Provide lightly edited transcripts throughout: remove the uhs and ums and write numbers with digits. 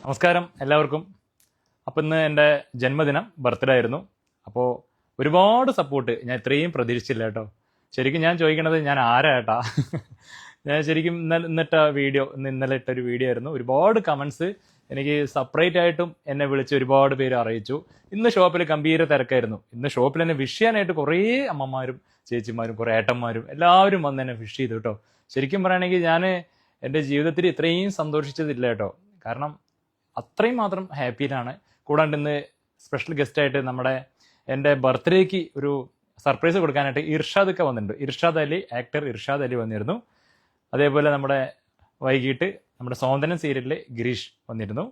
നമസ്കാരം എല്ലാവർക്കും. അപ്പം ഇന്ന് എൻ്റെ ജന്മദിനം, ബർത്ത്ഡേ ആയിരുന്നു. അപ്പോൾ ഒരുപാട് സപ്പോർട്ട് ഞാൻ ഇത്രയും പ്രതീക്ഷിച്ചില്ല കേട്ടോ. ശരിക്കും ഞാൻ ചോദിക്കണത് ഞാൻ ആരാ ഏട്ടാ? ഞാൻ ശരിക്കും ഇന്നലെ ഇട്ടൊരു വീഡിയോ ആയിരുന്നു. ഒരുപാട് കമൻസ് എനിക്ക് സെപ്പറേറ്റ് ആയിട്ടും എന്നെ വിളിച്ച് ഒരുപാട് പേര് അറിയിച്ചു. ഇന്ന് ഷോപ്പിൽ ഗംഭീര തിരക്കായിരുന്നു. ഇന്ന് ഷോപ്പിൽ എന്നെ വിഷ് ചെയ്യാനായിട്ട് കുറേ അമ്മമാരും ചേച്ചിമാരും കുറേ ഏട്ടന്മാരും എല്ലാവരും വന്ന് എന്നെ വിഷ് ചെയ്തു കേട്ടോ. ശരിക്കും പറയുകയാണെങ്കിൽ ഞാൻ എൻ്റെ ജീവിതത്തിൽ ഇത്രയും സന്തോഷിച്ചതില്ല കേട്ടോ. കാരണം അത്രയും മാത്രം ഹാപ്പിയിലാണ്. കൂടാണ്ട് ഇന്ന് സ്പെഷ്യൽ ഗസ്റ്റായിട്ട് എൻ്റെ ബർത്ത്ഡേക്ക് ഒരു സർപ്രൈസ് കൊടുക്കാനായിട്ട് ഇർഷാദൊക്കെ വന്നിട്ടുണ്ട്. ആക്ടർ ഇർഷാദ് അലി വന്നിരുന്നു. അതേപോലെ വൈകിട്ട് നമ്മുടെ സോന്തനം സീരിയലിലെ ഗിരീഷ് വന്നിരുന്നു.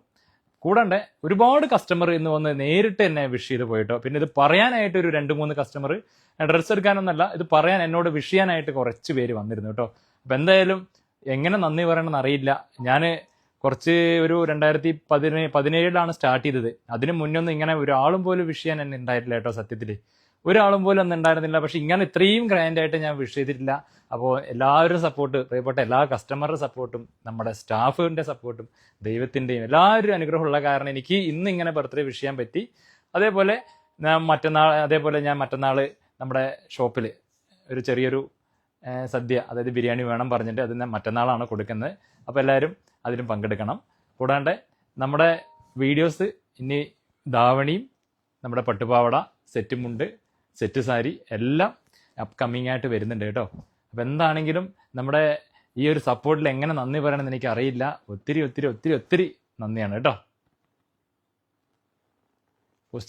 കൂടാണ്ട് ഒരുപാട് കസ്റ്റമർ ഇന്ന് വന്ന് നേരിട്ട് എന്നെ വിഷ് ചെയ്ത് പോയിട്ടോ. പിന്നെ ഇത് പറയാനായിട്ട് ഒരു 2-3 കസ്റ്റമർ, ഡ്രസ്സ് എടുക്കാനൊന്നല്ല, ഇത് പറയാൻ എന്നോട് വിഷ് ചെയ്യാനായിട്ട് കുറച്ച് പേര് വന്നിരുന്നു കേട്ടോ. അപ്പം എന്തായാലും എങ്ങനെ നന്ദി പറയണമെന്ന് അറിയില്ല. ഞാൻ ഒരു 2017 സ്റ്റാർട്ട് ചെയ്തത്. അതിന് മുന്നൊന്നും ഇങ്ങനെ ഒരാളും പോലും വിഷ് ചെയ്യാൻ എന്നെ ഉണ്ടായിട്ടില്ല കേട്ടോ. സത്യത്തിൽ ഒരാളും പോലും ഒന്നും ഉണ്ടായിരുന്നില്ല. പക്ഷെ ഇങ്ങനെ ഇത്രയും ഗ്രാൻഡായിട്ട് ഞാൻ വിഷ് ചെയ്തിട്ടില്ല. അപ്പോൾ എല്ലാവരും സപ്പോർട്ട്, പ്രിയപ്പെട്ട എല്ലാ കസ്റ്റമറുടെ സപ്പോർട്ടും നമ്മുടെ സ്റ്റാഫിൻ്റെ സപ്പോർട്ടും ദൈവത്തിൻ്റെയും എല്ലാവരും അനുഗ്രഹമുള്ള കാരണം എനിക്ക് ഇന്ന് ഇങ്ങനെ ബർത്ത്ഡേ വിഷ് ചെയ്യാൻ പറ്റി. അതേപോലെ ഞാൻ മറ്റന്നാൾ നമ്മുടെ ഷോപ്പിൽ ഒരു ചെറിയൊരു സദ്യ, അതായത് ബിരിയാണി വേണം പറഞ്ഞിട്ട് അത് മറ്റന്നാളാണ് കൊടുക്കുന്നത്. അപ്പോൾ എല്ലാവരും അതിലും പങ്കെടുക്കണം. കൂടാണ്ട് നമ്മുടെ വീഡിയോസ് ഇനി ധാവണിയും നമ്മുടെ പട്ടുപാവട, സെറ്റ് മുണ്ട്, സെറ്റ് സാരി എല്ലാം അപ്കമ്മിങ് ആയിട്ട് വരുന്നുണ്ട് കേട്ടോ. അപ്പം എന്താണെങ്കിലും നമ്മുടെ ഈ ഒരു സപ്പോർട്ടിൽ എങ്ങനെ നന്ദി പറയണമെന്ന് എനിക്ക് അറിയില്ല. ഒത്തിരി ഒത്തിരി ഒത്തിരി ഒത്തിരി നന്ദിയാണ് കേട്ടോ. പോസ്റ്റ്